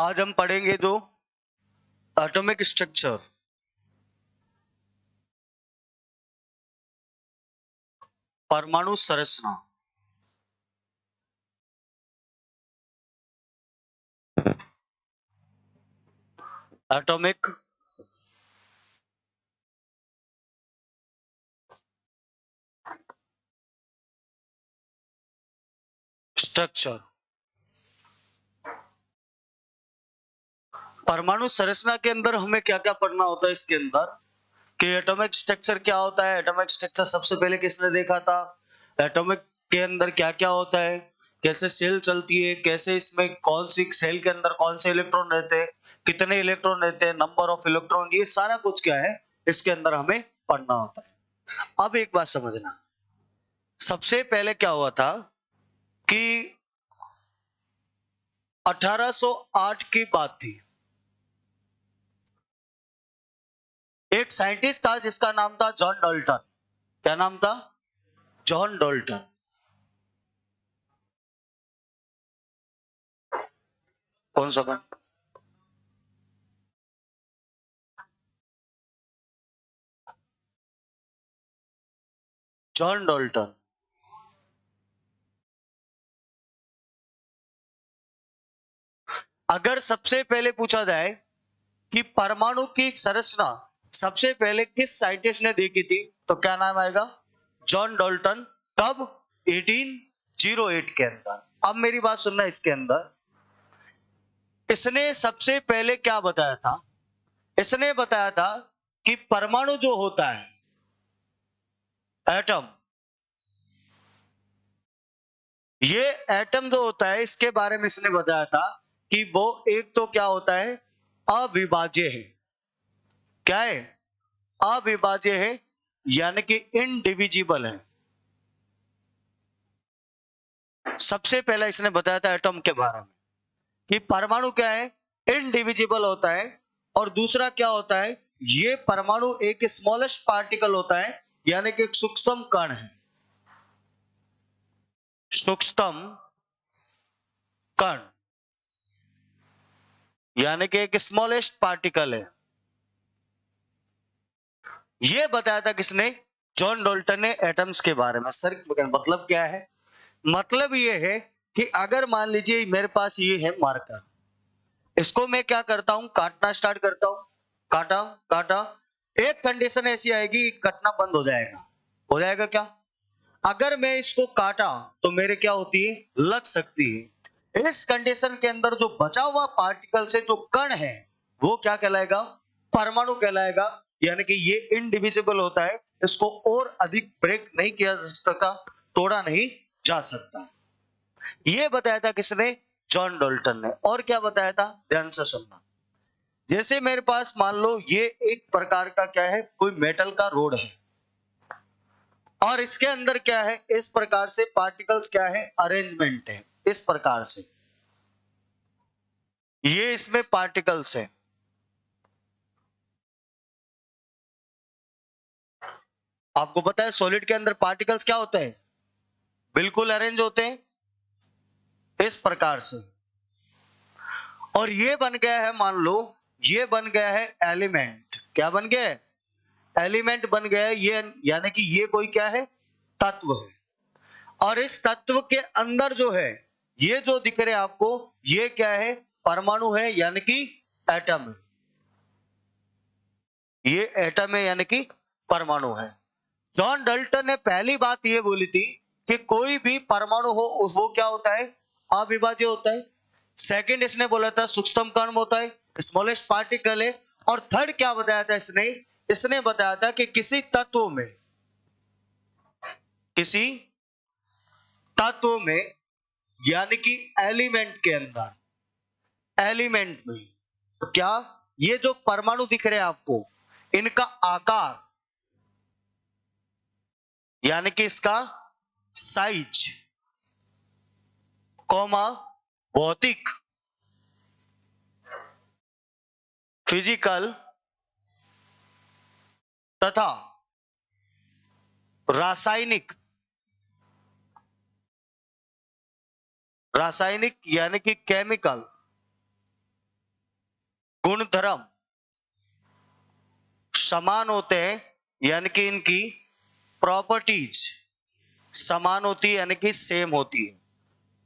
आज हम पढ़ेंगे जो एटॉमिक स्ट्रक्चर, परमाणु संरचना। एटॉमिक स्ट्रक्चर, परमाणु संरचना के अंदर हमें क्या क्या पढ़ना होता है इसके अंदर कि एटॉमिक स्ट्रक्चर क्या होता है। एटॉमिक स्ट्रक्चर सबसे पहले किसने देखा था, एटॉमिक के अंदर क्या क्या होता है, कैसे सेल चलती है, कैसे इसमें कौन सी सेल के अंदर कौन से इलेक्ट्रॉन रहते हैं, कितने इलेक्ट्रॉन रहते हैं, नंबर ऑफ इलेक्ट्रॉन, ये सारा कुछ क्या है इसके अंदर हमें पढ़ना होता है। अब एक बात समझना, सबसे पहले क्या हुआ था कि 1808 की बात थी। एक साइंटिस्ट था जिसका नाम था जॉन डाल्टन। क्या नाम था? John Dalton. कौन सा था? John Dalton. अगर सबसे पहले पूछा जाए कि परमाणु की संरचना सबसे पहले किस साइंटिस्ट ने देखी थी, तो क्या नाम आएगा? John Dalton. कब? 1808 के अंदर। अब मेरी बात सुनना, इसके अंदर इसने सबसे पहले क्या बताया था? इसने बताया था कि परमाणु जो होता है, एटम, ये एटम जो होता है इसके बारे में इसने बताया था कि वो एक तो क्या होता है, अविभाज्य है। क्या है? अविभाज्य है, यानी कि इनडिविजिबल है। सबसे पहला इसने बताया था एटम के बारे में कि परमाणु क्या है, इनडिविजिबल होता है। और दूसरा क्या होता है, ये परमाणु एक स्मॉलेस्ट पार्टिकल होता है, यानी कि एक सूक्ष्म कण है। सूक्ष्म कण यानी कि एक स्मॉलेस्ट पार्टिकल है। ये बताया था किसने? जॉन डाल्टन ने एटम्स के बारे में। सर मतलब क्या है? मतलब ये है कि अगर मान लीजिए मेरे पास ये है मार्कर, इसको मैं क्या करता हूं, काटना स्टार्ट करता हूं। काटा काटा, एक कंडीशन ऐसी आएगी, कटना बंद हो जाएगा। हो जाएगा क्या? अगर मैं इसको काटा तो मेरे क्या होती है, लग सकती है। इस कंडीशन के अंदर जो बचा हुआ पार्टिकल से जो कण है वो क्या कहलाएगा? परमाणु कहलाएगा। यानी कि ये इनडिविजिबल होता है, इसको और अधिक ब्रेक नहीं किया जा सकता, तोड़ा नहीं जा सकता। ये बताया था किसने? जॉन डाल्टन ने। और क्या बताया था, ध्यान से सुनना। जैसे मेरे पास मान लो ये एक प्रकार का क्या है, कोई मेटल का रोड है, और इसके अंदर क्या है, इस प्रकार से पार्टिकल्स क्या है, अरेंजमेंट है। इस प्रकार से ये इसमें पार्टिकल्स है। आपको पता है सॉलिड के अंदर पार्टिकल्स क्या होते हैं, बिल्कुल अरेंज होते हैं इस प्रकार से। और ये बन गया है, मान लो ये बन गया है एलिमेंट। क्या बन गया है? एलिमेंट बन गया है ये, यानी कि ये कोई क्या है, तत्व है। और इस तत्व के अंदर जो है, ये जो दिख रहे हैं आपको, ये क्या है, परमाणु है, यानी कि एटम है। ये एटम है यानी कि परमाणु है। जॉन डाल्टन ने पहली बात ये बोली थी कि कोई भी परमाणु हो वो क्या होता है, अविभाज्य होता है। सेकंड इसने बोला था सूक्ष्म कण होता है, स्मॉलेस्ट पार्टिकल है। और थर्ड क्या बताया था इसने? इसने बताया था कि किसी तत्व में, किसी तत्व में यानी कि एलिमेंट के अंदर, एलिमेंट में तो क्या, ये जो परमाणु दिख रहे हैं आपको, इनका आकार यानी कि इसका साइज, कौमा भौतिक, फिजिकल तथा रासायनिक, रासायनिक यानी कि केमिकल गुणधर्म समान होते हैं, यानी कि इनकी प्रॉपर्टीज समान होती है, यानी कि सेम होती है।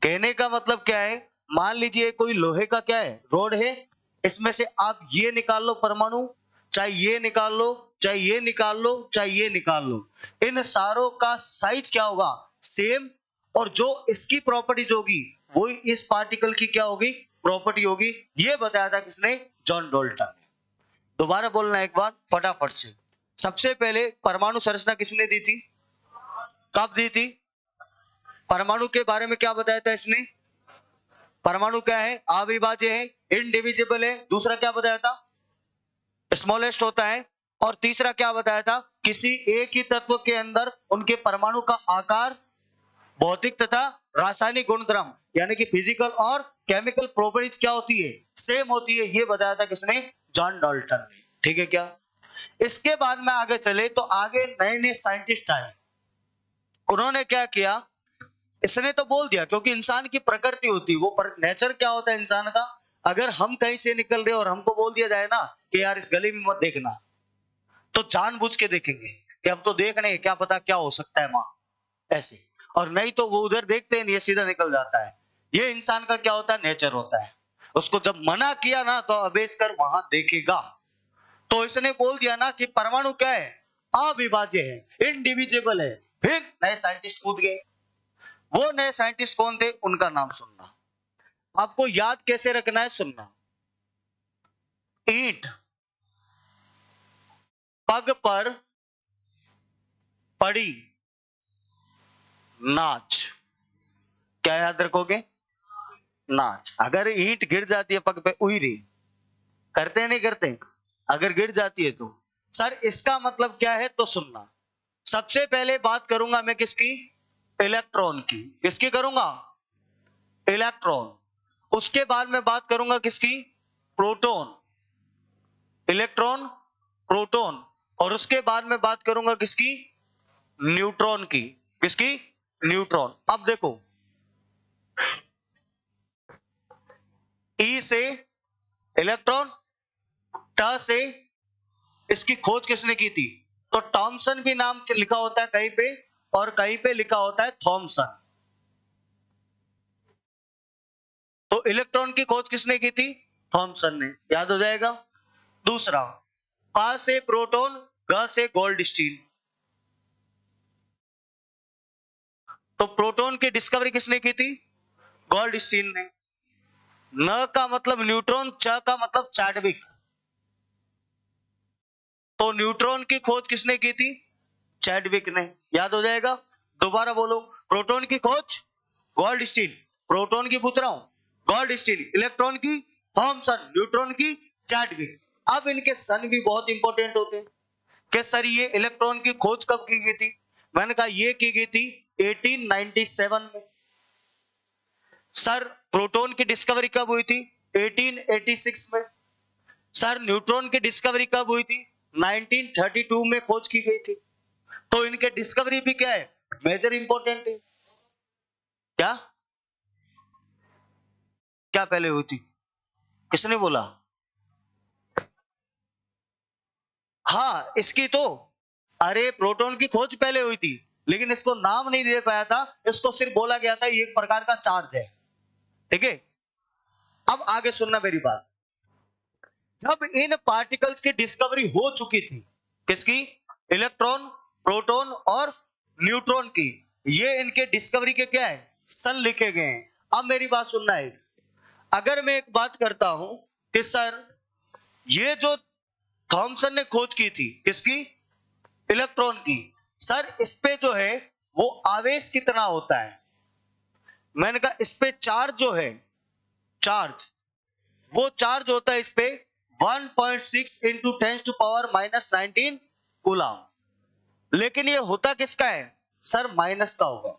कहने का मतलब क्या है, मान लीजिए कोई लोहे का क्या है, रोड है, इसमें से आप ये निकाल लो परमाणु, चाहे ये निकाल लो, चाहे ये निकाल लो, चाहे ये निकाल लो, इन सारों का साइज क्या होगा, सेम। और जो इसकी प्रॉपर्टीज होगी वो इस पार्टिकल की क्या होगी, प्रॉपर्टी होगी। ये बताया था किसने, जॉन डाल्टन ने। दोबारा बोलना एक बार फटाफट से। सबसे पहले परमाणु संरचना किसने दी थी, कब दी थी, परमाणु के बारे में क्या बताया था इसने, परमाणु क्या है, अविभाज्य है, इनडिविजिबल है। दूसरा क्या बताया था, स्मॉलेस्ट होता है। और तीसरा क्या बताया था, किसी एक ही तत्व के अंदर उनके परमाणु का आकार, भौतिक तथा रासायनिक गुणधर्म यानी कि फिजिकल और केमिकल प्रॉपर्टीज क्या होती है, सेम होती है। ये बताया था किसने, जॉन डाल्टन ने। ठीक है क्या। इसके बाद में आगे चले तो आगे नए नए साइंटिस्ट आए। उन्होंने क्या किया, इसने तो बोल दिया, क्योंकि इंसान की प्रकृति होती है, वो नेचर क्या होता है इंसान का, अगर हम कहीं से निकल रहे और हमको बोल दिया जाए ना कि यार इस गली में मत देखना, तो जानबूझ के देखेंगे कि अब तो देख रहे हैं, क्या पता क्या हो सकता है वहां, ऐसे। और नहीं तो वो उधर देखते नहीं, सीधा निकल जाता है। ये इंसान का क्या होता है, नेचर होता है। उसको जब मना किया ना तो अबेस कर वहां देखेगा। तो इसने बोल दिया ना कि परमाणु क्या है, अविभाज्य है, इनडिविजिबल है। फिर नए साइंटिस्ट कूद गए। वो नए साइंटिस्ट कौन थे, उनका नाम सुनना। आपको याद कैसे रखना है, सुनना। ईंट पग पर पड़ी नाच, क्या याद रखोगे, नाच। अगर ईंट गिर जाती है पग पे, उई रही, करते नहीं करते, अगर गिर जाती है तो। सर इसका मतलब क्या है, तो सुनना। सबसे पहले बात करूंगा मैं किसकी, इलेक्ट्रॉन की। किसकी करूंगा, इलेक्ट्रॉन। उसके बाद में बात करूंगा किसकी, प्रोटॉन, इलेक्ट्रॉन, प्रोटॉन। और उसके बाद में बात करूंगा किसकी, न्यूट्रॉन की। किसकी, न्यूट्रॉन। अब देखो, ई से इलेक्ट्रॉन, ट से इसकी खोज किसने की थी, तो टॉमसन भी नाम लिखा होता है कहीं पे, और कहीं पे लिखा होता है थॉमसन। तो इलेक्ट्रॉन की खोज किसने की थी, थॉमसन ने, याद हो जाएगा। दूसरा, प से प्रोटॉन, ग से गोल्ड स्टील। तो प्रोटॉन की डिस्कवरी किसने की थी, गोल्ड स्टील ने। न का मतलब न्यूट्रॉन, च का मतलब चैडविक। तो न्यूट्रॉन की खोज किसने की थी, चैडविक ने, याद हो जाएगा। दोबारा बोलो, प्रोटॉन की खोज गोल्ड स्टील, प्रोटॉन की पूछ रहा हूं, गोल्ड स्टील। इलेक्ट्रॉन की थॉमसन, न्यूट्रॉन की चैडविक। अब इनके सन भी बहुत इंपॉर्टेंट होते हैं कि सर ये इलेक्ट्रॉन की खोज कब की गई थी। मैंने कहा ये की गई थी 1897 में। सर प्रोटॉन की डिस्कवरी कब हुई थी, 1886 में। सर न्यूट्रॉन की डिस्कवरी कब हुई थी, 1932 में खोज की गई थी। तो इनके डिस्कवरी भी क्या है, मेजर इंपॉर्टेंट है। क्या क्या पहले हुई थी, किसने बोला, हाँ इसकी तो, अरे प्रोटॉन की खोज पहले हुई थी, लेकिन इसको नाम नहीं दे पाया था, इसको सिर्फ बोला गया था ये एक प्रकार का चार्ज है। ठीक है। अब आगे सुनना मेरी बात। जब इन पार्टिकल्स की डिस्कवरी हो चुकी थी, किसकी, इलेक्ट्रॉन, प्रोटॉन और न्यूट्रॉन की, ये इनके डिस्कवरी के क्या है, सन लिखे गए हैं। अब मेरी बात सुनना है। अगर मैं एक बात करता हूं कि सर ये जो थॉमसन ने खोज की थी, किसकी, इलेक्ट्रॉन की, सर इस पे जो है वो आवेश कितना होता है। मैंने कहा इस पे चार्ज जो है, चार्ज, वो चार्ज होता है इस पे 1.6 इंटू 10⁻⁻19 कूलम। लेकिन ये होता किसका है, सर माइनस का होगा।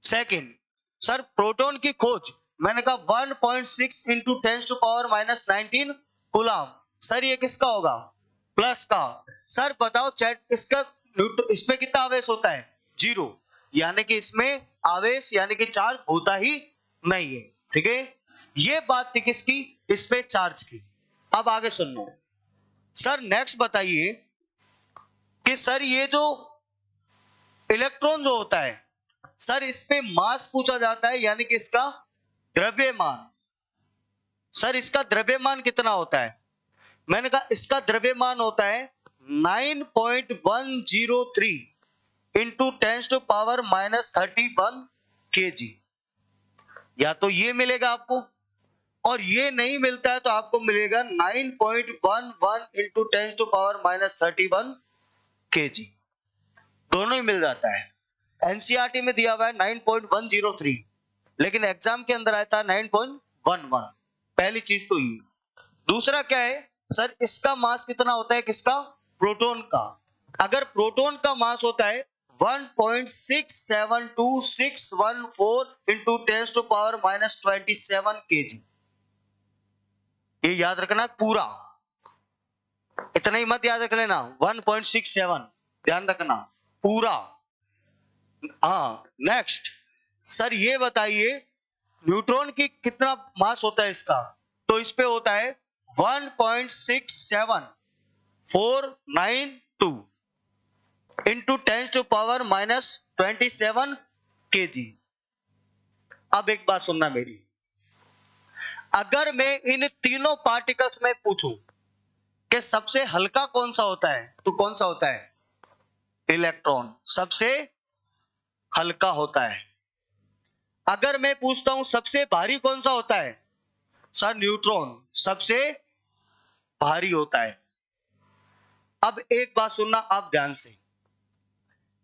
सेकंड, सर प्रोटॉन की खोज मैंने कहा 1.6 इंटू 10⁻⁻19 कूलम। सर ये किसका होगा, प्लस का। सर बताओ चैट इसका, इसमें कितना आवेश होता है, जीरो, यानी कि इसमें आवेश यानी कि चार्ज होता ही नहीं है। ठीक है। ये बात थी किसकी, इस पे चार्ज की। अब आगे सुनना सर। नेक्स्ट बताइए कि सर ये जो इलेक्ट्रॉन जो होता है सर, इस पे मास पूछा जाता है, यानी कि इसका द्रव्यमान। सर इसका द्रव्यमान कितना होता है? मैंने कहा इसका द्रव्यमान होता है 9.103 इंटू 10⁻³ kg। या तो ये मिलेगा आपको, और ये नहीं मिलता है तो आपको मिलेगा 9.11 इंटू 10⁻³ kg। दोनों ही मिल जाता है। एनसीईआरटी में दिया हुआ है 9.103, लेकिन एग्जाम के अंदर आया था 9.11। पहली चीज तो ये। दूसरा क्या है सर, इसका मास कितना होता है? किसका? प्रोटॉन का। अगर प्रोटॉन का मास होता है 1.672614 इंटू 10⁻27 kg। ये याद रखना पूरा, इतना ही मत याद रख लेना 1.67, ध्यान रखना पूरा। हाँ नेक्स्ट सर ये बताइए न्यूट्रॉन की कितना मास होता है इसका? तो इस पे होता है 1.67492 इंटू 10⁻27 kg। अब एक बात सुनना मेरी, अगर मैं इन तीनों पार्टिकल्स में पूछूं कि सबसे हल्का कौन सा होता है, तो कौन सा होता है? इलेक्ट्रॉन सबसे हल्का होता है। अगर मैं पूछता हूं सबसे भारी कौन सा होता है, सर न्यूट्रॉन सबसे भारी होता है। अब एक बात सुनना आप ध्यान से,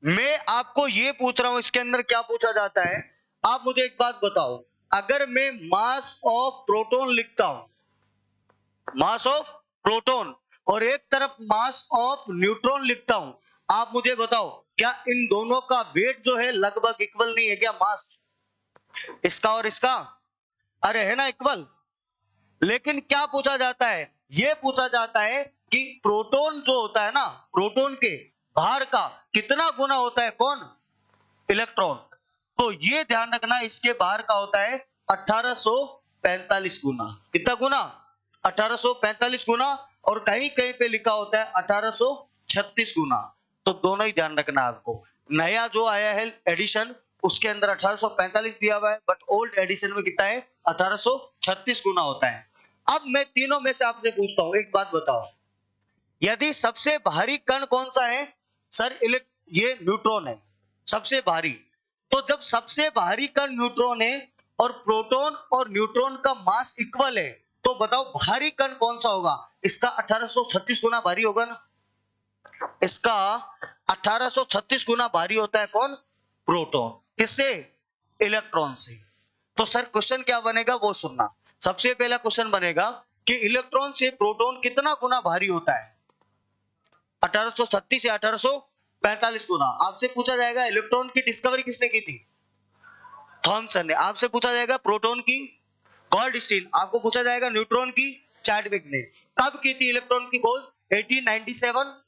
मैं आपको ये पूछ रहा हूं इसके अंदर क्या पूछा जाता है। आप मुझे एक बात बताओ, अगर मैं मास ऑफ प्रोटॉन लिखता हूं, मास ऑफ प्रोटॉन, और एक तरफ मास ऑफ न्यूट्रॉन लिखता हूं, आप मुझे बताओ क्या इन दोनों का वेट जो है लगभग इक्वल नहीं है क्या? मास इसका और इसका, अरे है ना इक्वल। लेकिन क्या पूछा जाता है? यह पूछा जाता है कि प्रोटॉन जो होता है ना, प्रोटॉन के भार का कितना गुना होता है? कौन? इलेक्ट्रॉन। तो ये ध्यान रखना इसके भार का होता है 1845 गुना। कितना गुना? 1845 गुना, और कहीं कहीं पे लिखा होता है 1836 गुना। तो दोनों ही ध्यान रखना आपको। नया जो आया है एडिशन, उसके अंदर 1845 दिया हुआ है, बट ओल्ड एडिशन में कितना है? 1836 गुना होता है। अब मैं तीनों में से आपसे पूछता हूं, एक बात बताओ, यदि सबसे भारी कण कौन सा है? सर ये न्यूट्रॉन है सबसे भारी। तो जब सबसे भारी कण न्यूट्रॉन है और प्रोटॉन और न्यूट्रॉन का मास इक्वल है, तो बताओ भारी कण कौन सा होगा? इसका 1836 गुना भारी होगा ना। इसका 1836 गुना भारी होता है कौन? प्रोटॉन। किससे? इलेक्ट्रॉन से। तो सर क्वेश्चन क्या बनेगा वो सुनना। सबसे पहला क्वेश्चन बनेगा कि इलेक्ट्रॉन से प्रोटॉन कितना गुना भारी होता है? 1836 या 1845 गुना। आपसे पूछा जाएगा इलेक्ट्रॉन की डिस्कवरी किसने की थी? थॉमसन ने। आपसे पूछा जाएगा प्रोटॉन की, गोल्डस्टीन। आपको पूछा जाएगा न्यूट्रॉन की, चैडविक ने। कब की थी इलेक्ट्रॉन की खोज? 1897।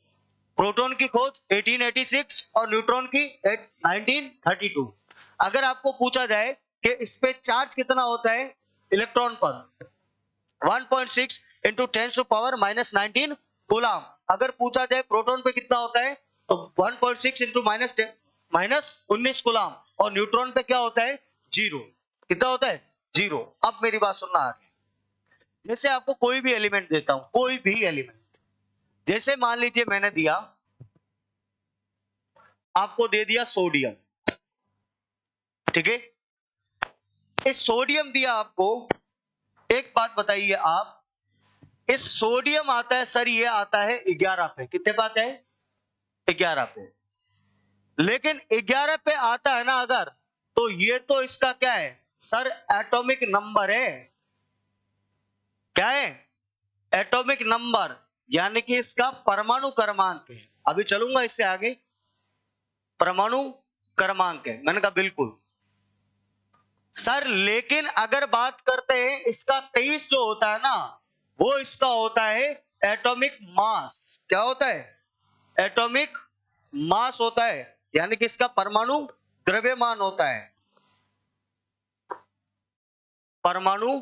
प्रोटॉन की खोज 1886 और न्यूट्रॉन की 1932। अगर आपको पूछा जाए कि इस पे चार्ज कितना होता है इलेक्ट्रॉन पर, 1.6 इंटू 10⁻⁻19 कूलम। अगर पूछा जाए प्रोटॉन पे कितना होता है, तो 1.6 इंटू -19 कूलम, और न्यूट्रॉन पे क्या होता है? 0। कितना होता है? 0। अब मेरी बात सुनना आगे। जैसे आपको कोई भी एलिमेंट देता हूं, कोई भी एलिमेंट, जैसे मान लीजिए मैंने दिया, आपको दे दिया सोडियम, ठीक है। इस सोडियम दिया आपको, एक बात बताइए आप, इस सोडियम आता है सर, ये आता है 11 पे। कितने पे आता है? 11 पे। लेकिन 11 पे आता है ना अगर, तो ये तो इसका क्या है सर? एटॉमिक नंबर है। क्या है? एटॉमिक नंबर, यानी कि इसका परमाणु क्रमांक है। अभी चलूंगा इससे आगे। परमाणु क्रमांक है, मैंने कहा बिल्कुल सर। लेकिन अगर बात करते हैं इसका 23 जो होता है ना, वो इसका होता है एटॉमिक मास। क्या होता है? एटॉमिक मास होता है, यानी कि इसका परमाणु द्रव्यमान होता है। परमाणु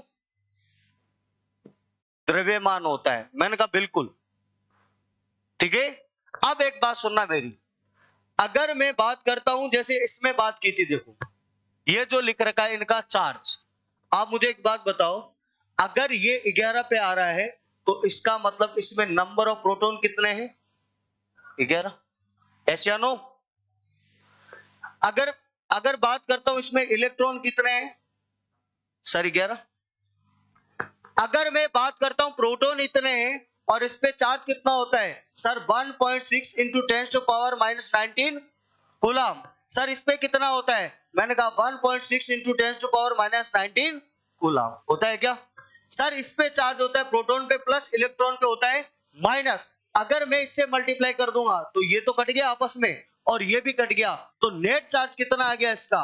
द्रव्यमान होता है। मैंने कहा बिल्कुल, ठीक है। अब एक बात सुनना मेरी, अगर मैं बात करता हूं जैसे इसमें बात की थी, देखो ये जो लिख रखा है इनका चार्ज, आप मुझे एक बात बताओ, अगर ये 11 पे आ रहा है तो इसका मतलब इसमें नंबर ऑफ प्रोटॉन कितने हैं? 11। यस या नो? अगर अगर बात करता हूं इसमें इलेक्ट्रॉन कितने हैं? सर 11। अगर मैं बात करता हूं प्रोटॉन इतने हैं और इस पे चार्ज कितना होता है? Sir 1.6 into 10⁻⁻19 coulomb. सर इस पे कितना होता है? मैंने कहा 1.6 इंटू 10⁻⁻19 कूलम होता है क्या? सर इस पे चार्ज होता है प्रोटॉन पे प्लस, इलेक्ट्रॉन पे होता है माइनस। अगर मैं इससे मल्टीप्लाई कर दूंगा तो ये तो कट गया आपस में और ये भी कट गया, तो नेट चार्ज कितना आ गया इसका?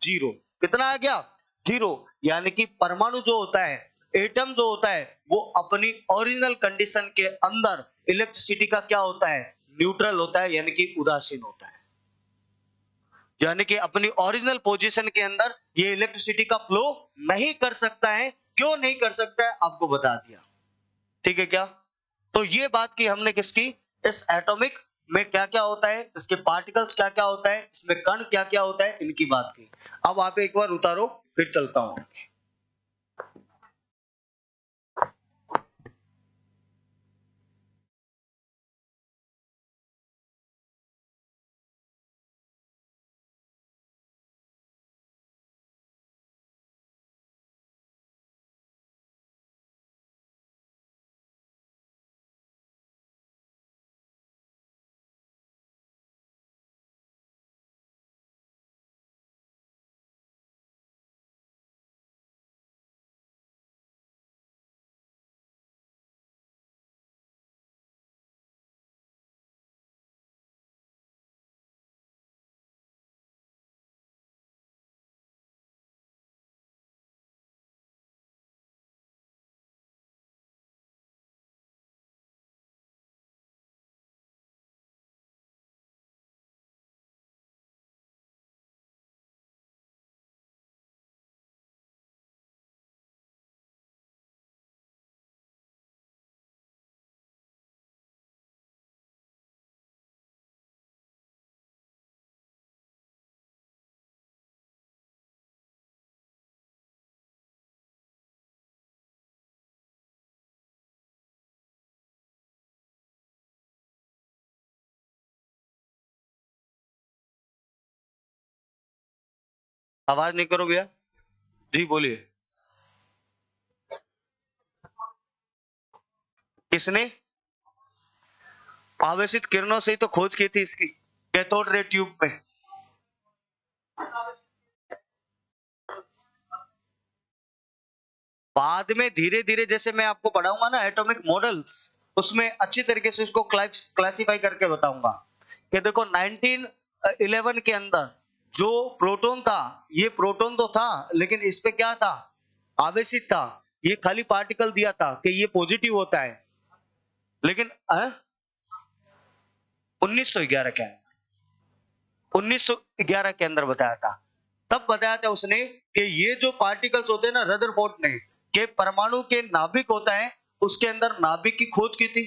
0। कितना आ गया? 0। यानी कि परमाणु जो होता है, एटम जो होता है, वो अपनी ओरिजिनल कंडीशन के अंदर इलेक्ट्रिसिटी का क्या होता है? न्यूट्रल होता है, यानी कि उदासीन होता है। यानी कि अपनी ओरिजिनल पोजीशन के अंदर ये इलेक्ट्रिसिटी का फ्लो नहीं कर सकता है। क्यों नहीं कर सकता है आपको बता दिया, ठीक है क्या? तो ये बात की हमने किसकी? इस एटॉमिक में क्या क्या होता है, इसके पार्टिकल्स क्या क्या होता है, इसमें कण क्या क्या होता है, इनकी बात की। अब आप एक बार उतारो, फिर चलता हूं। आवाज नहीं करो भैया। जी बोलिए। किसने? आवेशित किरणों से ही तो खोज की थी इसकी, कैथोड रे ट्यूब में। बाद में धीरे धीरे जैसे मैं आपको पढ़ाऊंगा ना एटॉमिक मॉडल्स, उसमें अच्छी तरीके से इसको क्लासिफाई करके बताऊंगा कि देखो 1911 के अंदर जो प्रोटॉन था, ये प्रोटॉन तो था लेकिन इस पे क्या था? आवेशित था। ये खाली पार्टिकल दिया था कि ये पॉजिटिव होता है, लेकिन 1911 के 1911 के अंदर बताया था। तब बताया था उसने कि ये जो पार्टिकल्स होते हैं ना, रदरफोर्ड ने, कि परमाणु के नाभिक होता है, उसके अंदर नाभिक की खोज की थी।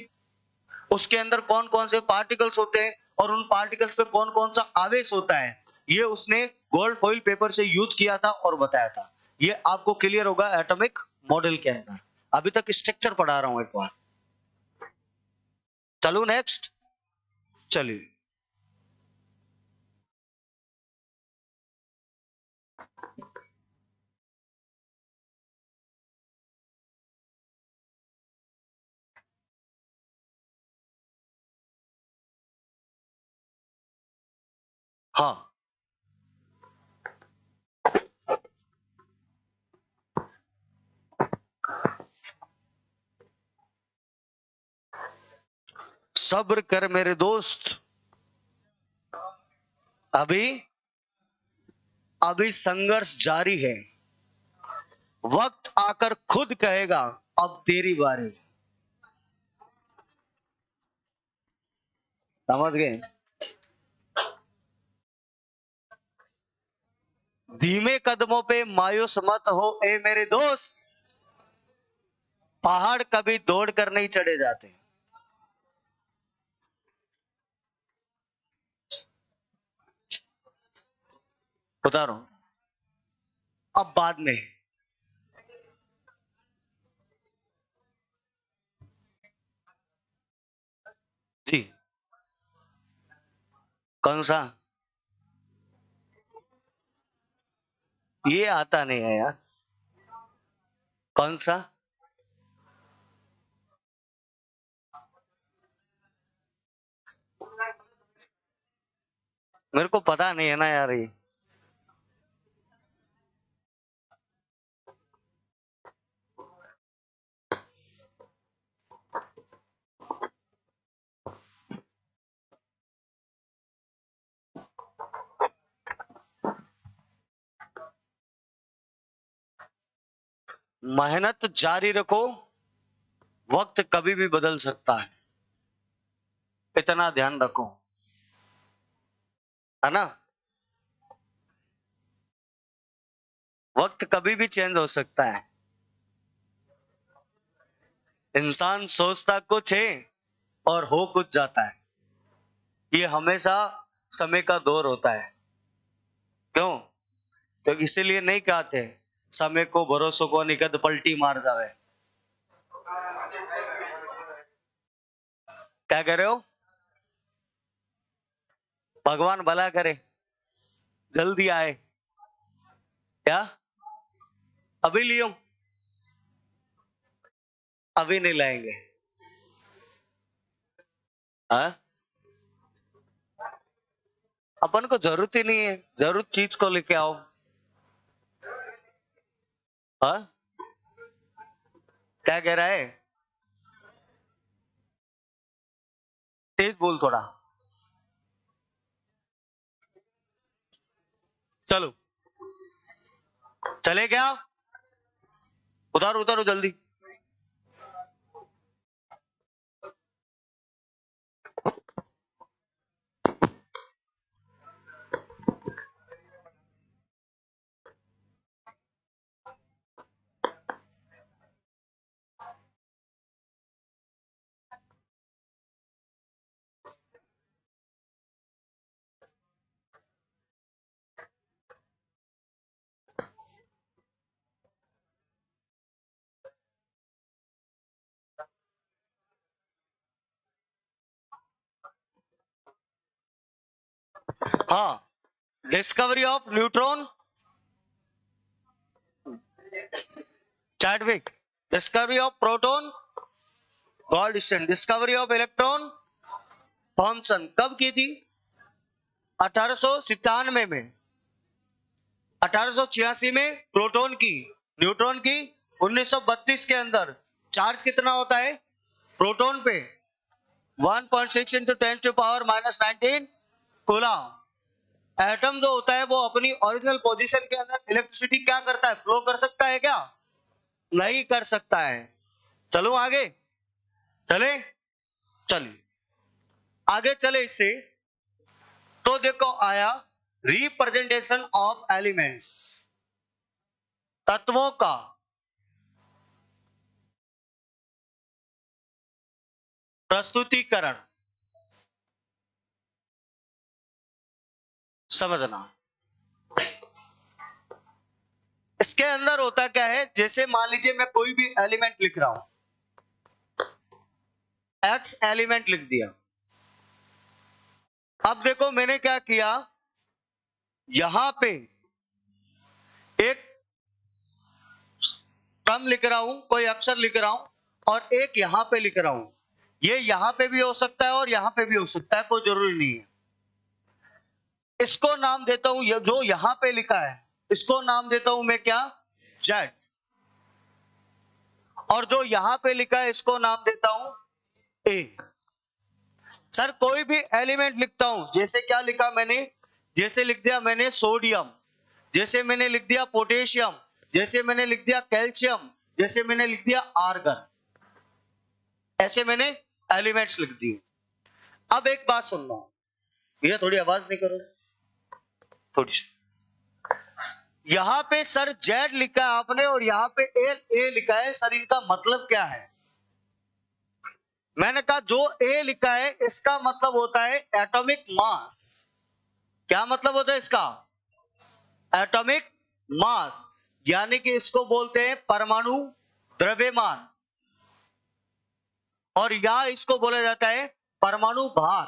उसके अंदर कौन कौन से पार्टिकल्स होते हैं और उन पार्टिकल्स पे कौन कौन सा आवेश होता है, ये उसने गोल्ड फॉइल पेपर से यूज किया था और बताया था। ये आपको क्लियर होगा एटॉमिक मॉडल के अंदर। अभी तक स्ट्रक्चर पढ़ा रहा हूं एक बार। चलो नेक्स्ट, चलिए। हाँ, सब्र कर मेरे दोस्त, अभी अभी संघर्ष जारी है। वक्त आकर खुद कहेगा अब तेरी बारी। समझ गए? धीमे कदमों पे मायूस मत हो ए मेरे दोस्त, पहाड़ कभी दौड़ कर नहीं चढ़े जाते। बता रहा हूं, अब बाद में। जी, कौन सा? ये आता नहीं है यार। कौन सा? मेरे को पता नहीं है ना यार ये। मेहनत जारी रखो, वक्त कभी भी बदल सकता है, इतना ध्यान रखो, है ना। वक्त कभी भी चेंज हो सकता है। इंसान सोचता कुछ है और हो कुछ जाता है। ये हमेशा समय का दौर होता है। क्यों? तो इसीलिए नहीं कहते समय को भरोसों को निकट पलटी मार जावे। क्या कह रहे हो? भगवान भला करे, जल्दी आए। क्या? अभी लियो? अभी नहीं लाएंगे। हाँ, अपन को जरूरत ही नहीं है, जरूरत चीज को लेके आओ। हाँ, क्या कह रहा है? तेज बोल थोड़ा। चलो, चले क्या? उतारो उतारो जल्दी। हाँ, discovery of neutron, Chadwick. Discovery of proton, Goldstein. Discovery of electron, Thomson. कब की थी? 1897 में। 1886 में प्रोटॉन की। न्यूट्रॉन की 1932 के अंदर। चार्ज कितना होता है प्रोटॉन पे? 1.6 into 10 to power -19 coulomb. Atom जो होता है वो अपनी ओरिजिनल पोजीशन के अंदर इलेक्ट्रिसिटी क्या करता है? फ्लो कर सकता है क्या? नहीं कर सकता है। चलो आगे चले, चलिए आगे चले इससे। तो देखो आया रिप्रेजेंटेशन ऑफ एलिमेंट्स, तत्वों का प्रस्तुतिकरण। समझना, इसके अंदर होता क्या है, जैसे मान लीजिए मैं कोई भी एलिमेंट लिख रहा हूं, एक्स एलिमेंट लिख दिया। अब देखो मैंने क्या किया, यहां पे एक टर्म लिख रहा हूं, कोई अक्षर लिख रहा हूं और एक यहां पे लिख रहा हूं। ये यहां पे भी हो सकता है और यहां पे भी हो सकता है, कोई जरूरी नहीं है। इसको नाम देता हूं, ये जो यहां पे लिखा है इसको नाम देता हूं मैं क्या? जेड। और जो यहां पे लिखा है इसको नाम देता हूं ए। सर कोई भी एलिमेंट लिखता हूं, जैसे क्या लिखा मैंने, जैसे लिख दिया मैंने सोडियम, जैसे मैंने लिख दिया पोटेशियम, जैसे मैंने लिख दिया कैल्शियम, जैसे मैंने लिख दिया आर्गन, ऐसे मैंने एलिमेंट्स लिख दिए। अब एक बात सुनना, ये थोड़ी आवाज नहीं करो, थोड़ी सी। यहां पे सर जेड लिखा है आपने और यहां पे ए लिखा है, सर इनका मतलब क्या है? मैंने कहा जो ए लिखा है इसका मतलब होता है एटॉमिक मास। क्या मतलब होता है इसका? एटॉमिक मास, यानी कि इसको बोलते हैं परमाणु द्रव्यमान, और यहां इसको बोला जाता है परमाणु भार।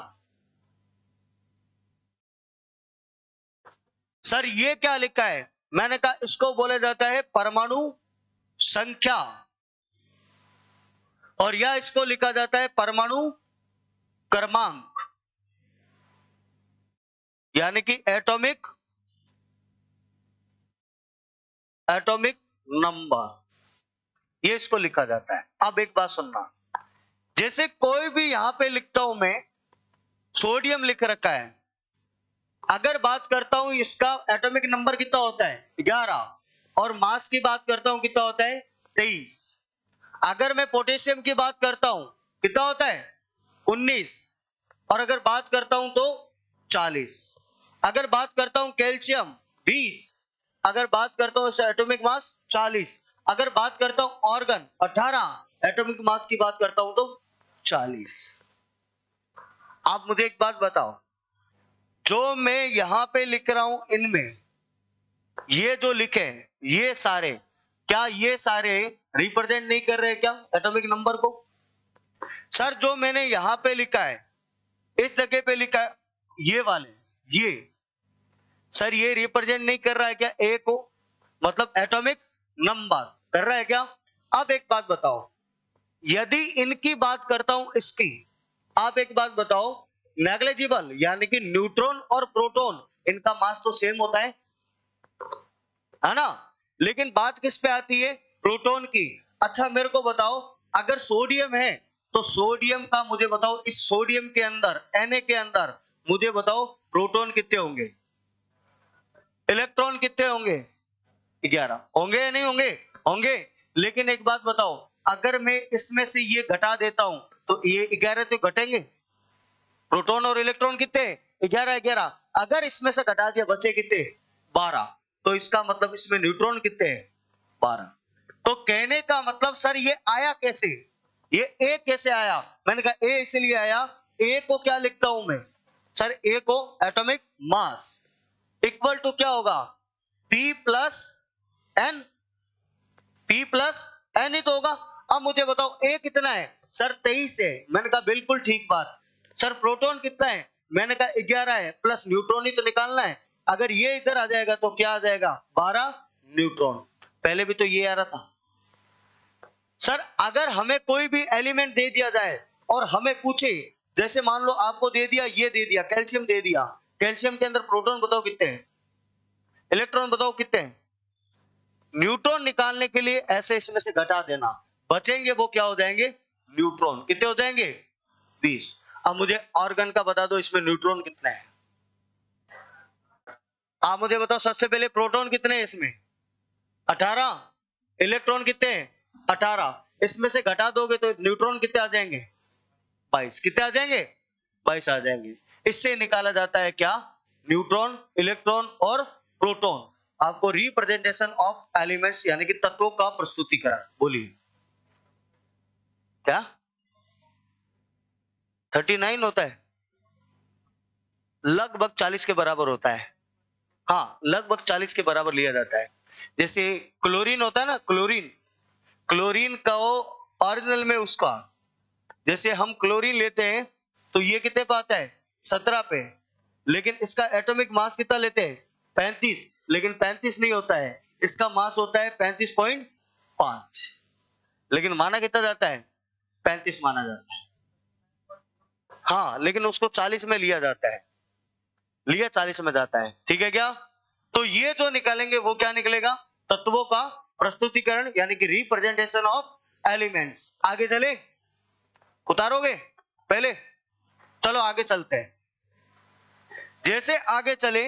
सर ये क्या लिखा है? मैंने कहा इसको बोला जाता है परमाणु संख्या, और यह इसको लिखा जाता है परमाणु क्रमांक, यानी कि एटॉमिक नंबर, ये इसको लिखा जाता है। अब एक बात सुनना, जैसे कोई भी यहां पे लिखता हूं मैं, सोडियम लिख रखा है, अगर बात करता हूं इसका एटॉमिक नंबर कितना होता है 11, और मास की बात करता हूं कितना होता है 23। अगर मैं पोटेशियम की बात करता हूं कितना होता है 19, और अगर बात करता हूं तो 40। अगर बात करता हूं कैल्शियम 20, अगर बात करता हूं इसका एटॉमिक मास 40, अगर बात करता हूं ऑर्गन 18, एटॉमिक मास की बात करता हूं तो 40। आप मुझे एक बात बताओ, जो मैं यहां पे लिख रहा हूं इनमें, ये जो लिखे ये सारे, क्या ये सारे रिप्रेजेंट नहीं कर रहे क्या एटॉमिक नंबर को? सर जो मैंने यहां पे लिखा है, इस जगह पे लिखा है ये वाले, ये सर ये रिप्रेजेंट नहीं कर रहा है क्या ए को? मतलब एटॉमिक नंबर कर रहा है क्या? अब एक बात बताओ, यदि इनकी बात करता हूं इसकी, आप एक बात बताओ, नेग्लिजिबल यानी कि न्यूट्रॉन और प्रोटॉन इनका मास तो सेम होता है ना? लेकिन बात किस पे आती है? प्रोटॉन की। अच्छा मेरे को बताओ, अगर सोडियम है तो सोडियम का मुझे बताओ, इस सोडियम के अंदर Na के अंदर मुझे बताओ प्रोटॉन कितने होंगे, इलेक्ट्रॉन कितने होंगे? 11 होंगे या नहीं होंगे? होंगे। लेकिन एक बात बताओ, अगर मैं इसमें से ये घटा देता हूं तो ये 11 तो घटेंगे। प्रोटॉन और इलेक्ट्रॉन कितने? 11। अगर इसमें से घटा दिया बचे कितने? 12। तो इसका मतलब इसमें न्यूट्रॉन कितने हैं? 12। तो कहने का मतलब सर ये आया कैसे? ये ए कैसे आया? मैंने कहा ए इसलिए आया, ए को क्या लिखता हूं मैं सर? ए को एटॉमिक मास इक्वल टू क्या होगा? P plus N, P plus N ही तो होगा। अब मुझे बताओ ए कितना है? सर 23 है। मैंने कहा बिल्कुल ठीक बात। सर प्रोटॉन कितना है? मैंने कहा 11 है, प्लस न्यूट्रॉन ही तो निकालना है। अगर ये इधर आ जाएगा तो क्या आ जाएगा? 12 न्यूट्रॉन। पहले भी तो ये आ रहा था। सर अगर हमें कोई भी एलिमेंट दे दिया जाए और हमें पूछे, जैसे मान लो आपको दे दिया, ये दे दिया, कैल्शियम दे दिया, कैल्शियम के अंदर प्रोटॉन बताओ कितने हैं, इलेक्ट्रॉन बताओ कितने हैं? न्यूट्रॉन निकालने के लिए ऐसे इसमें से घटा देना, बचेंगे वो क्या हो जाएंगे? न्यूट्रॉन। कितने हो जाएंगे? 20। अब मुझे ऑर्गन का बता दो, इसमें न्यूट्रॉन कितने हैं? आप मुझे बताओ सबसे पहले प्रोटॉन कितने हैं इसमें? 18। इलेक्ट्रॉन कितने हैं? 18। इसमें से घटा दोगे तो न्यूट्रॉन कितने आ जाएंगे? 22। कितने आ जाएंगे? 22 आ जाएंगे। इससे निकाला जाता है क्या? न्यूट्रॉन, इलेक्ट्रॉन और प्रोटॉन। आपको रिप्रेजेंटेशन ऑफ एलिमेंट्स यानी कि तत्वों का प्रस्तुतिकरण। बोलिए क्या 39 होता है? लगभग 40 के बराबर होता है। हाँ, लगभग 40 के बराबर लिया जाता है। जैसे क्लोरीन होता है ना, क्लोरीन का ओरिजिनल में उसका, जैसे हम क्लोरीन लेते हैं तो ये कितने पे आता है? 17 पे। लेकिन इसका एटॉमिक मास कितना लेते हैं? 35। लेकिन 35 नहीं होता है, इसका मास होता है 35.5। लेकिन माना कितना जाता है? 35 माना जाता है। हाँ, लेकिन उसको 40 में लिया जाता है, लिया 40 में जाता है। ठीक है क्या? तो ये जो निकालेंगे वो क्या निकलेगा? तत्वों का प्रस्तुतिकरण यानी कि रिप्रेजेंटेशन ऑफ एलिमेंट्स। आगे चले, उतारोगे पहले? चलो आगे चलते हैं। जैसे आगे चले,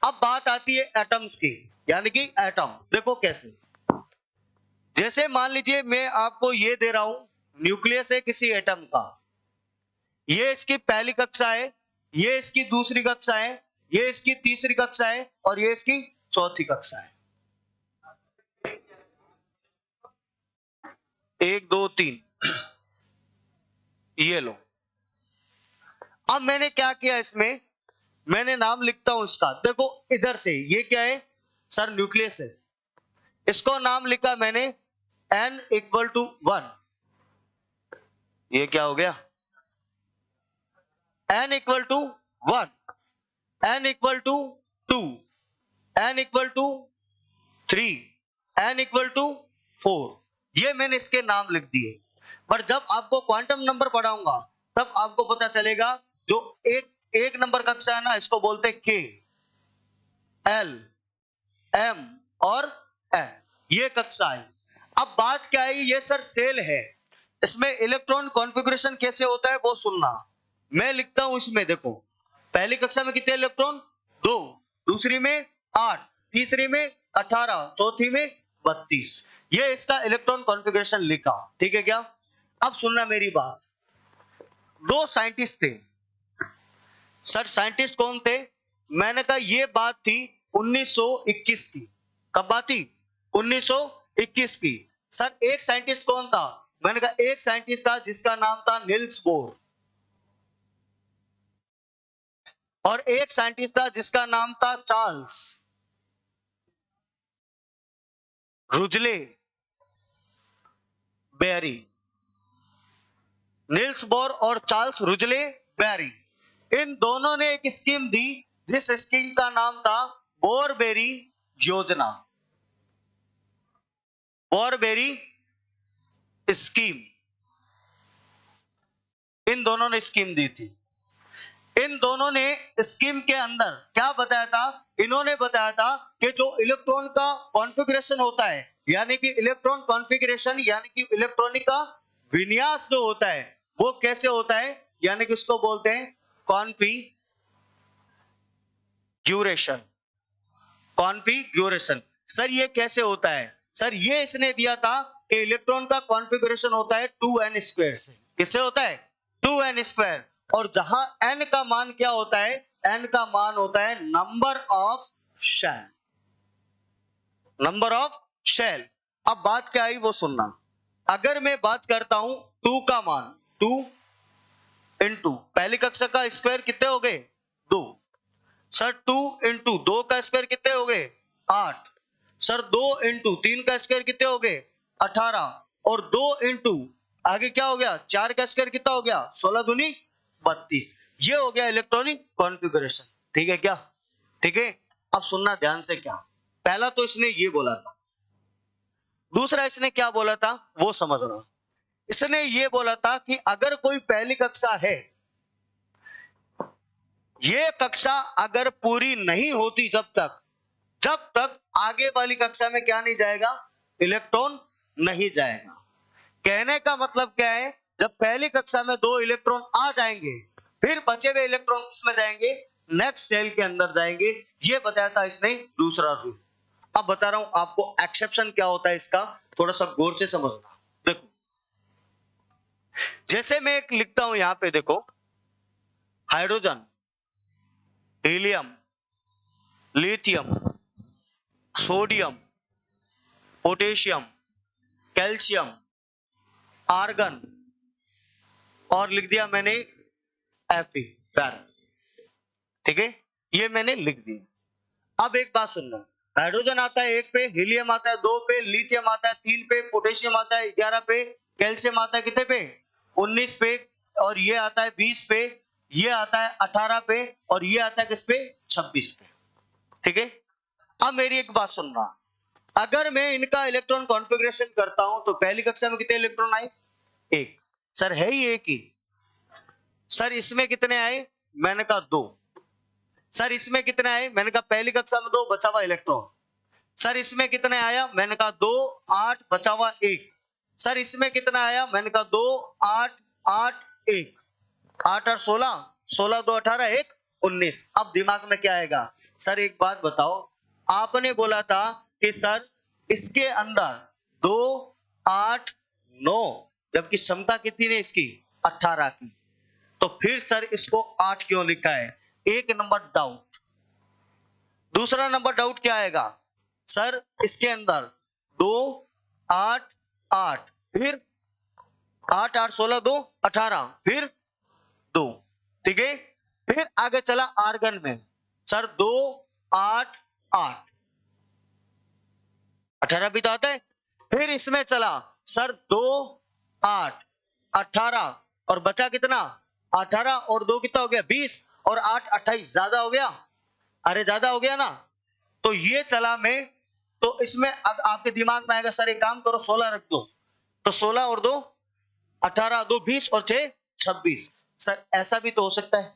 अब बात आती है एटम्स की, यानी कि एटम। देखो कैसे, जैसे मान लीजिए मैं आपको ये दे रहा हूं, न्यूक्लियस है किसी एटम का, ये इसकी पहली कक्षा है, ये इसकी दूसरी कक्षा है, ये इसकी तीसरी कक्षा है और ये इसकी चौथी कक्षा है। 1 2 3 ये लो। अब मैंने क्या किया, इसमें मैंने नाम लिखता हूं इसका। देखो इधर से ये क्या है सर, न्यूक्लियस है। इसको नाम लिखा मैंने n = 1। ये क्या हो गया, n = 1, n = 2, n = 3, n = 4। ये मैंने इसके नाम लिख दिए। पर जब आपको क्वांटम नंबर पढ़ाऊंगा तब आपको पता चलेगा, जो एक नंबर कक्षा है ना, इसको बोलते हैं K, L, M और N, ये कक्षा है। अब बात क्या है, ये सर सेल है, इसमें इलेक्ट्रॉन कॉन्फ़िगरेशन कैसे होता है वो सुनना। मैं लिखता हूं इसमें, देखो पहली कक्षा में कितने इलेक्ट्रॉन, 2, दूसरी में 8, तीसरी में 18, चौथी में 32। ये इसका इलेक्ट्रॉन कॉन्फ़िगरेशन लिखा, ठीक है क्या। अब सुनना मेरी बात। 2 साइंटिस्ट थे सर। साइंटिस्ट कौन थे, मैंने कहा ये बात थी 1921 की। कब बात थी, 1921 की। सर एक साइंटिस्ट कौन था, मैंने कहा एक साइंटिस्ट था जिसका नाम था नील्स बोर, और एक साइंटिस्ट था जिसका नाम था चार्ल्स रुजले बेरी। नील्स बोर और चार्ल्स रुजले बेरी, इन दोनों ने एक स्कीम दी, जिस स्कीम का नाम था बोर-बेरी योजना, बोर-बेरी स्कीम। इन दोनों ने स्कीम दी थी। इन दोनों ने स्कीम के अंदर क्या बताया था, इन्होंने बताया था कि जो इलेक्ट्रॉन का कॉन्फ़िगरेशन होता है, यानी कि इलेक्ट्रॉन कॉन्फ़िगरेशन यानी कि इलेक्ट्रॉनिक का विन्यास जो होता है वो कैसे होता है, यानी कि इसको बोलते हैं कॉन्फ़िगरेशन। कॉन्फ़िगरेशन सर ये कैसे होता है, सर ये इसने दिया था कि इलेक्ट्रॉन का कॉन्फ़िगरेशन होता है 2n² से। किससे होता है, 2n²। और जहां n का मान क्या होता है, n का मान होता है number of shell, number of shell. अब बात क्या आई वो सुनना। अगर मैं बात करता हूं 2 का मान, 2 इंटू पहली कक्षा का स्क्वायर कितने हो गए, 2। सर 2 इंटू 2 का स्क्वायर कितने हो गए, 8। सर 2 इंटू 3 का स्क्वायर कितने हो गए, 18। और 2 इंटू आगे क्या हो गया, 4 का स्क्वायर कितना हो गया, 16 दूनी 32। ये हो गया इलेक्ट्रॉनिक कॉन्फ़िगरेशन, ठीक है क्या, ठीक है। अब सुनना ध्यान से, क्या पहला तो इसने ये बोला था, दूसरा इसने क्या बोला था वो समझना। इसने ये बोला था कि अगर कोई पहली कक्षा है, ये कक्षा अगर पूरी नहीं होती जब तक आगे वाली कक्षा में क्या नहीं जाएगा, इलेक्ट्रॉन नहीं जाएगा। कहने का मतलब क्या है, जब पहली कक्षा में 2 इलेक्ट्रॉन आ जाएंगे, फिर बचे हुए इलेक्ट्रॉन किसमें जाएंगे, नेक्स्ट सेल के अंदर जाएंगे। ये बताया था इसने दूसरा रूल। अब बता रहा हूं आपको एक्सेप्शन क्या होता है इसका, थोड़ा सा गौर से समझना। देखो जैसे मैं एक लिखता हूं यहां पे, देखो hydrogen, helium, lithium, sodium, potassium, calcium, argon, और लिख दिया मैंने Fe, फेरस, ठीक है। ये मैंने लिख दिया। अब एक बात सुनना, हाइड्रोजन आता है 1 पे, हीलियम आता है 2 पे, लिथियम आता है 3 पे, पोटेशियम आता है 11 पे, कैल्शियम आता है कितने पे, 19 पे, और ये आता है 20 पे, ये आता है 18 पे, और ये आता है किस पे, 26 पे, ठीक है। अब मेरी एक बात सुनना, अगर मैं इनका इलेक्ट्रॉन कॉन्फ़िगरेशन करता हूं तो पहली कक्षा में कितने इलेक्ट्रॉन आए, 1। सर है ही एक ही। सर इसमें कितने आए, मैंने कहा 2। सर इसमें कितने आए, मैंने कहा पहली कक्षा में 2, बचा हुआ इलेक्ट्रॉन। सर इसमें कितने आया, मैंने कहा 2, 8, बचा हुआ 1। सर इसमें कितना आया, मैंने कहा 2, 8, 8, 1, 8 और 16, 16 2 18, 1 19। अब दिमाग में क्या आएगा, सर एक बात बताओ, आपने बोला था कि सर इसके अंदर 2, 8, 9, जबकि क्षमता कितनी है इसकी, 18 की, तो फिर सर इसको 8 क्यों लिखा है। एक नंबर डाउट। दूसरा नंबर डाउट क्या आएगा सर, इसके अंदर 2 8 8 फिर 8 8 16 2 18 फिर 2, ठीक है। फिर आगे चला आर्गन में सर 2 8 8 18 भी तो आता है। फिर इसमें चला सर 2 8 18 और बचा कितना 18 और 2 कितना हो गया 20 और 8 28 ज्यादा हो गया, अरे ज्यादा हो गया ना। तो ये चला मैं, तो इसमें अब आपके दिमाग में आएगा सर एक काम करो 16 रख दो, तो 16 और 2 18 2 20 और 6 26। सर ऐसा भी तो हो सकता है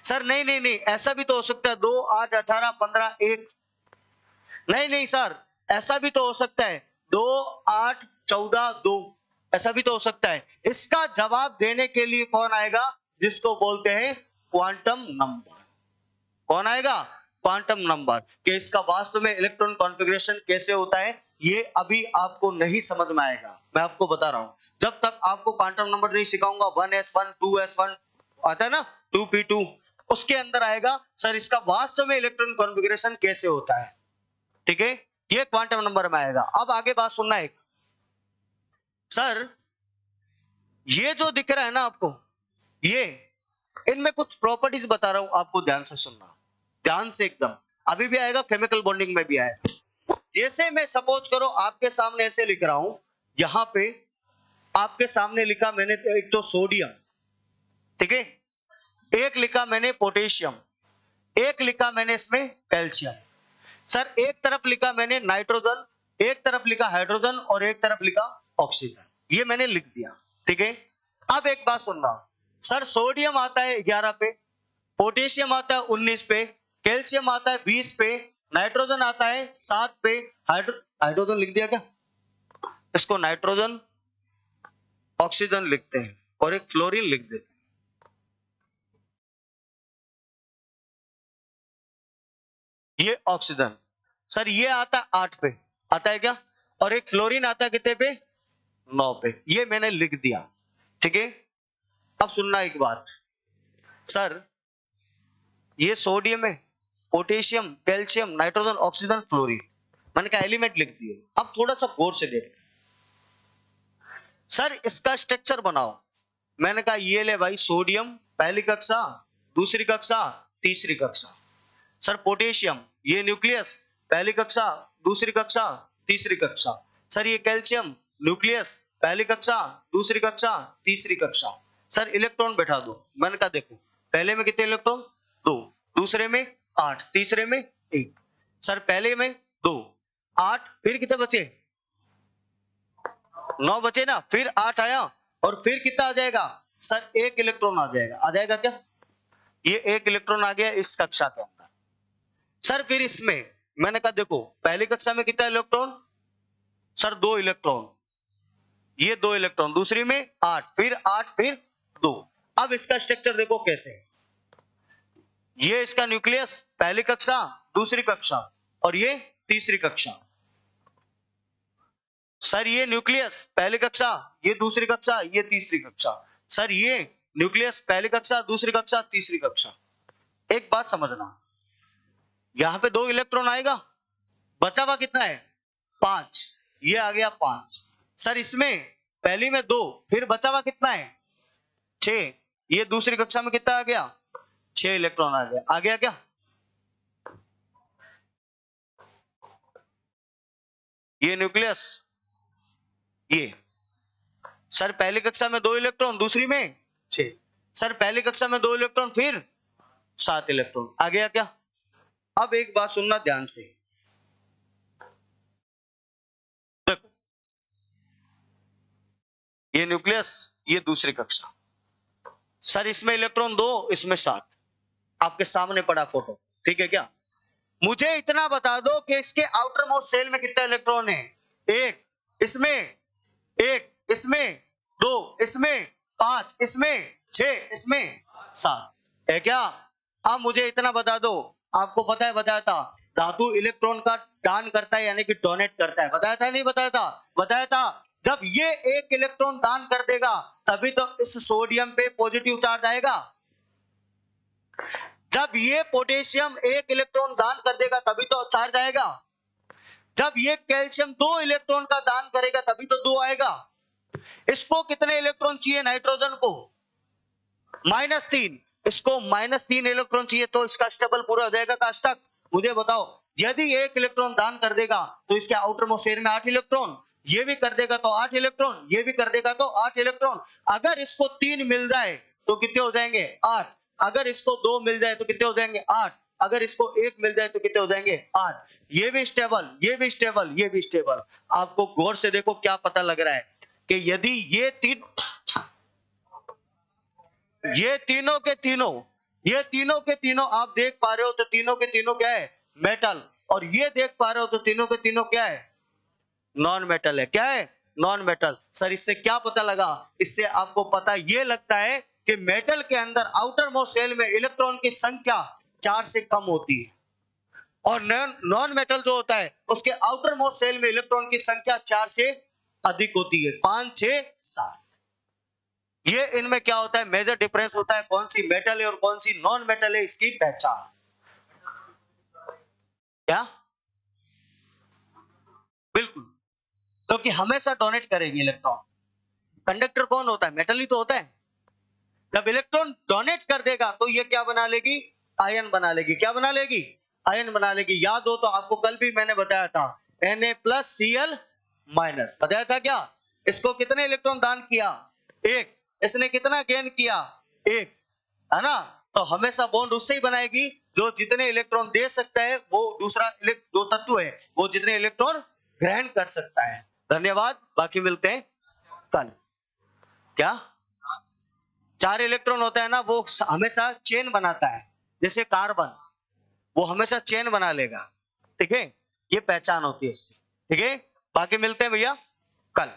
सर, नहीं नहीं नहीं ऐसा भी तो हो सकता है 2 8 18 15 1, नहीं नहीं सर ऐसा भी तो हो सकता है 2 8 14 2, ऐसा भी तो हो सकता है। इसका जवाब देने के लिए कौन आएगा, जिसको बोलते हैं क्वांटम नंबर। कौन आएगा, क्वांटम नंबर। कि इसका वास्तव में इलेक्ट्रॉन कॉन्फ़िगरेशन कैसे होता है ये अभी आपको नहीं समझ में आएगा, मैं आपको बता रहा हूं। जब तक आपको क्वांटम नंबर नहीं सिखाऊंगा 1s1 2s1 आता है ना 2p2, उसके अंदर आएगा सर इसका वास्तव में इलेक्ट्रॉन कॉन्फ़िगरेशन कैसे होता है, ठीक है। ये क्वांटम नंबर में आएगा। अब आगे बात सुनना एक, सर ये जो दिख रहा है ना आपको, ये इनमें कुछ प्रॉपर्टीज बता रहा हूं आपको, ध्यान से सुनना, ध्यान से एकदम। अभी भी आएगा, केमिकल बॉन्डिंग में भी आएगा। जैसे मैं सपोज करो आपके सामने ऐसे लिख रहा हूं, यहां पे आपके सामने लिखा मैंने एक तो सोडियम, ठीक है, एक लिखा मैंने पोटेशियम, एक लिखा मैंने इसमें कैल्शियम। सर एक तरफ लिखा मैंने नाइट्रोजन, एक तरफ लिखा हाइड्रोजन और एक तरफ लिखा ऑक्सीजन, ये मैंने लिख दिया, ठीक है। अब एक बात सुनना, सर सोडियम आता है 11 पे, पोटेशियम आता है 19 पे, कैल्शियम आता है 20 पे, नाइट्रोजन आता है 7 पे, हाइड्रोजन लिख दिया क्या, इसको नाइट्रोजन ऑक्सीजन लिखते हैं और एक फ्लोरीन लिख देते हैं। ये ऑक्सीजन, सर ये आता है 8 पे, आता है क्या, और एक फ्लोरीन आता है कितने पे 9 पे, ये मैंने लिख दिया, ठीक है। अब सुनना एक बात, सर ये सोडियम है, potassium, calcium, nitrogen, oxygen, fluorine, मैंने कहा एलिमेंट लिख दिए। अब थोड़ा सा गौर से देख, सर इसका स्ट्रक्चर बनाओ, मैंने कहा ये ले भाई सोडियम पहली कक्षा, दूसरी कक्षा, तीसरी कक्षा। सर पोटेशियम ये न्यूक्लियस पहली कक्षा, दूसरी कक्षा, तीसरी कक्षा। सर ये कैल्शियम न्यूक्लियस पहली कक्षा, दूसरी कक्षा, तीसरी कक्षा। सर इलेक्ट्रॉन बैठा दो, मैंने कहा देखो पहले में कितने इलेक्ट्रॉन 2, दूसरे में 8, तीसरे में 1। सर पहले में 2 8, फिर कितने बचे 9 बचे ना, फिर 8 आया और फिर कितना आ जाएगा सर 1 इलेक्ट्रॉन आ जाएगा, आ जाएगा क्या, ये 1 इलेक्ट्रॉन आ गया इस कक्षा के अंदर। सर फिर इसमें मैंने कहा देखो पहली कक्षा में कितना इलेक्ट्रॉन, सर 2 इलेक्ट्रॉन, ये 2 इलेक्ट्रॉन, दूसरी में 8, फिर 8 फिर 2। अब इसका स्ट्रक्चर देखो कैसे, ये इसका न्यूक्लियस पहली कक्षा, दूसरी कक्षा और ये तीसरी कक्षा। सर ये न्यूक्लियस पहली कक्षा, ये दूसरी कक्षा, ये तीसरी कक्षा। सर ये न्यूक्लियस पहली कक्षा, दूसरी कक्षा, तीसरी कक्षा। एक बात समझना, यहां पे 2 इलेक्ट्रॉन आएगा, बचा हुआ कितना है 5, ये आ गया 5। सर इसमें पहली में 2, फिर बचा हुआ कितना है 6, ये दूसरी कक्षा में कितना आ गया 6 इलेक्ट्रॉन आ गया, आ गया क्या, ये न्यूक्लियस, ये सर पहली कक्षा में 2 इलेक्ट्रॉन, दूसरी में 6। सर पहली कक्षा में 2 इलेक्ट्रॉन, फिर 7 इलेक्ट्रॉन, आ गया क्या। अब एक बात सुनना ध्यान से, देखो ये न्यूक्लियस, ये दूसरी कक्षा। सर इसमें इलेक्ट्रॉन 2, इसमें 7, आपके सामने पड़ा फोटो, ठीक है क्या। मुझे इतना बता दो कि इसके आउटर मोस्ट सेल में कितना इलेक्ट्रॉन है, 1, इसमें 1, इसमें 2, इसमें 5, इसमें 6, इसमें 7 है क्या। अब मुझे इतना बता दो, आपको पता है बताया था धातु इलेक्ट्रॉन का दान करता है यानी कि डोनेट करता है, बताया था नहीं बताया था, बताया था। जब ये 1 इलेक्ट्रॉन दान कर देगा तभी तो इस सोडियम पे पॉजिटिव चार्ज आएगा। जब ये पोटेशियम एक इलेक्ट्रॉन दान कर देगा तभी तो चार्ज आएगा। जब ये कैल्शियम 2 इलेक्ट्रॉन का दान करेगा तभी तो 2 आएगा। इसको कितने इलेक्ट्रॉन चाहिए नाइट्रोजन को? -3। इसको -3 इलेक्ट्रॉन चाहिए तो इसका स्टेबल पूरा हो जाएगा का अष्टक। मुझे बताओ, यदि एक इलेक्ट्रॉन दान कर देगा तो इसके आउटर मोस्ट शेल में 8 इलेक्ट्रॉन, ये भी कर देगा तो 8 इलेक्ट्रॉन, ये भी कर देगा तो 8 इलेक्ट्रॉन। अगर इसको 3 मिल जाए तो कितने हो जाएंगे? 8। अगर इसको 2 मिल जाए तो कितने हो जाएंगे? 8। अगर इसको 1 मिल जाए तो कितने हो जाएंगे? 8। ये भी स्टेबल, ये भी स्टेबल, ये भी स्टेबल। आपको गौर से देखो क्या पता लग रहा है कि यदि ये तीनों के तीनों आप देख पा रहे हो तो तीनों के तीनों क्या है? मेटल। और ये देख पा रहे हो तो तीनों के तीनों क्या है? नॉन मेटल है। क्या है? Non metal. सर इससे क्या पता लगा? इससे आपको पता ये लगता है कि मेटल के अंदर आउटर मोस्ट शेल में इलेक्ट्रॉन की संख्या 4 से कम होती है और नॉन मेटल जो होता है उसके आउटर मोस्ट शेल में इलेक्ट्रॉन की संख्या 4 से अधिक होती है, 5, 6, 7। ये इनमें क्या होता है? मेजर डिफरेंस होता है कौन सी मेटल है और कौन सी नॉन मेटल है, इसकी पहचान। क्या? बिल्कुल, क्योंकि हमेशा डोनेट करेगी इलेक्ट्रॉन। कंडक्टर कौन होता है? मेटल ही तो होता है। जब इलेक्ट्रॉन डोनेट कर देगा तो ये क्या बना लेगी? आयन बना लेगी। क्या बना लेगी? आयन बना लेगी। याद हो तो आपको कल भी मैंने बताया था Na+Cl-। बताया था क्या? इसको कितने इलेक्ट्रॉन दान किया? 1। इसने कितना गेन किया? 1, है ना? तो हमेशा बॉन्ड उससे ही बनाएगी जो जितने इलेक्ट्रॉन दे सकता है, वो दूसरा जो तत्व है वो जितने इलेक्ट्रॉन ग्रहण कर सकता है। धन्यवाद, बाकी मिलते हैं कल। क्या? 4 इलेक्ट्रॉन होता है ना, वो हमेशा चेन बनाता है, जैसे कार्बन, वो हमेशा चेन बना लेगा। ठीक है, ये पहचान होती है इसकी। ठीक है, बाकी मिलते हैं भैया कल।